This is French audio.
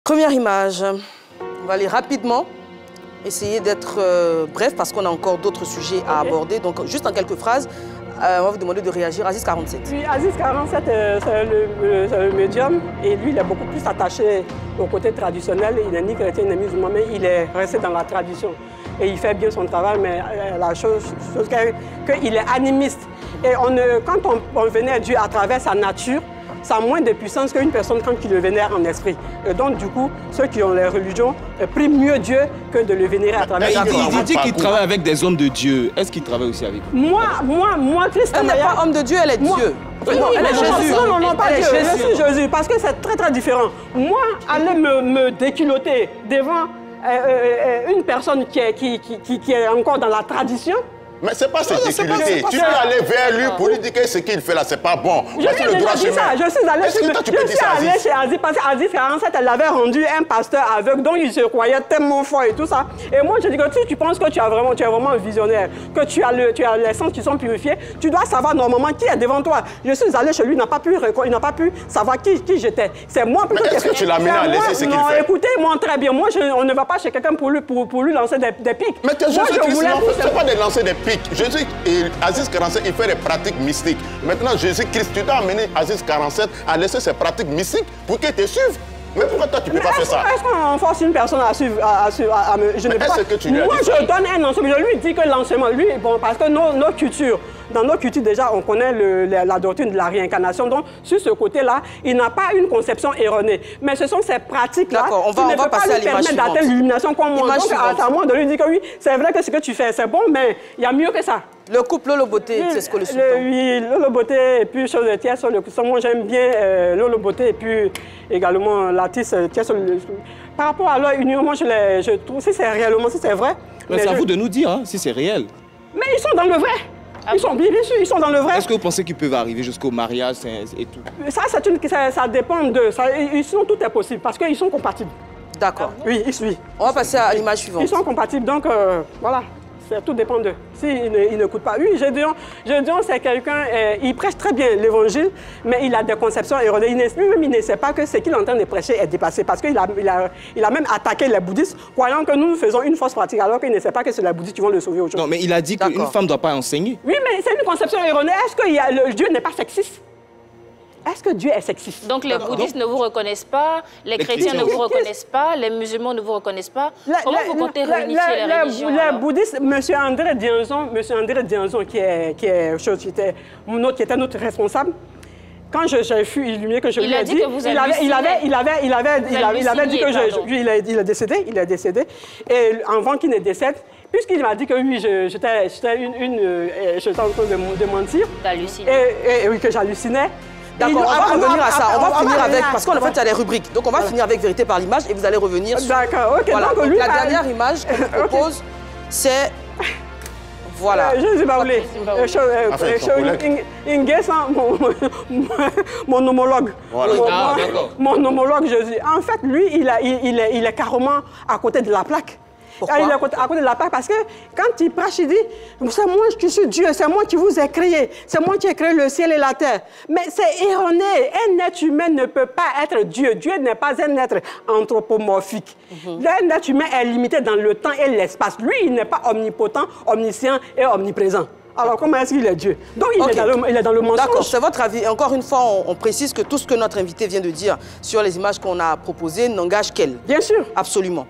Première image. On va aller rapidement, essayer d'être bref parce qu'on a encore d'autres sujets à aborder. Donc, juste en quelques phrases, on va vous demander de réagir. Aziz 47. Oui, Aziz 47, c'est le médium et lui, il est beaucoup plus attaché au côté traditionnel. Il n'est ni chrétien ni musulman, mais il est resté dans la tradition. Et il fait bien son travail, mais la chose qu'il est animiste. Et quand on vénère Dieu à travers sa nature, ça a moins de puissance qu'une personne quand il le vénère en esprit. Et donc, du coup, ceux qui ont les religions prient mieux Dieu que de le vénérer à travers sa nature. Il dit qu'il travaille avec des hommes de Dieu. Est-ce qu'il travaille aussi avec vous? Moi, Christ, elle n'est pas homme de Dieu, elle est Dieu. Oui, non, elle est Jésus. Non, pas Dieu. Je suis Jésus, parce que c'est très, très différent. Moi, aller me déculotter devant une personne qui est encore dans la tradition. Mais c'est pas cette sécurité. Tu peux aller vers lui pour lui dire que ce qu'il fait là, c'est pas bon. Je suis allé chez Aziz parce qu'Aziz 47, elle l'avait rendu un pasteur aveugle, donc il se croyait tellement fort et tout ça. Et moi, je dis que si tu penses que tu es vraiment un visionnaire, que tu as les sens qui sont purifiés, tu dois savoir normalement qui est devant toi. Je suis allé chez lui, il n'a pas pu savoir qui j'étais. C'est moi plutôt. Mais est-ce que tu l'as mené à laisser ce qu'il fait? Non, écoutez-moi très bien. Moi, on ne va pas chez quelqu'un pour lui lancer des pics. Mais c'est pas de lancer des pics. Jésus et Aziz 47, il fait des pratiques mystiques. Maintenant, Jésus-Christ, tu dois amener Aziz 47 à laisser ses pratiques mystiques pour qu'il te suive. Mais pourquoi toi, tu ne peux pas faire ça? Est-ce qu'on force une personne à suivre, je ne peux pas. Moi, je donne un enseignement. Je lui dis que l'enseignement, lui, bon, parce que dans nos cultures, déjà, on connaît la doctrine de la réincarnation. Donc, sur ce côté-là, il n'a pas une conception erronée. Mais ce sont ces pratiques-là qui ne peuvent pas lui permettre d'atteindre l'illumination comme moi. Donc, à moi de lui dire que oui, c'est vrai que ce que tu fais, c'est bon, mais il y a mieux que ça. Le couple Lolo Beauté, c'est ce que le sultan. Oui, Lolo Beauté et puis chose de Thiès. Moi, j'aime bien Lolo Beauté et puis également l'artiste Thiès. Par rapport à leur union, moi, je trouve, si c'est réellement, si c'est vrai. Mais c'est à vous de nous dire hein, si c'est réel. Mais ils sont dans le vrai. Ils sont bien sûr, ils sont dans le vrai. Est-ce que vous pensez qu'ils peuvent arriver jusqu'au mariage et tout? Ça dépend d'eux. Tout est possible parce qu'ils sont compatibles. D'accord. Oui, ils suivent. On va passer à l'image suivante. Ils sont compatibles, donc voilà. Tout dépend d'eux. S'ils n'écoutent pas. Oui, Gédéon, c'est quelqu'un, il prêche très bien l'évangile, mais il a des conceptions erronées. Lui-même, il ne sait pas que ce qu'il est en train de prêcher est dépassé. Parce qu'il a même attaqué les bouddhistes, croyant que nous faisons une fausse pratique, alors qu'il ne sait pas que c'est les bouddhistes qui vont le sauver aujourd'hui. Non, mais il a dit qu'une femme ne doit pas enseigner. Oui, mais c'est une conception erronée. Est-ce que Dieu n'est pas sexiste? Est-ce que Dieu est sexiste? Donc les bouddhistes ne vous reconnaissent pas, les chrétiens ne vous reconnaissent pas, les musulmans ne vous reconnaissent pas. Comment vous comptez réunifier les religions? Les bouddhistes, M. André Dianzon, qui était notre responsable, quand j'ai fui illuminé, que je lui ai dit, il avait dit que il est décédé, et avant qu'il ne décède, puisqu'il m'a dit que oui, j'étais en train de mentir, et oui, que j'hallucinais. D'accord, on va revenir à ça. On va finir avec, parce qu'en fait, il y a les rubriques. Donc, on va finir avec Vérité par l'image et vous allez revenir sur... D'accord, ok. Voilà. Donc, la dernière image qu'on vous propose, c'est... Voilà. Je ne sais pas où mon homologue. Voilà. Mon homologue Jésus. En fait, lui, il est carrément à côté de la plaque. Pourquoi? Il est à côté de la plaque parce que quand il prêche, il dit « C'est moi qui suis Dieu, c'est moi qui vous ai créé, c'est moi qui ai créé le ciel et la terre. » Mais c'est erroné. Un être humain ne peut pas être Dieu. Dieu n'est pas un être anthropomorphique. Un être humain est limité dans le temps et l'espace. Lui, il n'est pas omnipotent, omniscient et omniprésent. Alors, comment est-ce qu'il est Dieu? Donc, il est dans le mensonge. D'accord, c'est votre avis. Encore une fois, on précise que tout ce que notre invité vient de dire sur les images qu'on a proposées n'engage qu'elle. Bien sûr. Absolument.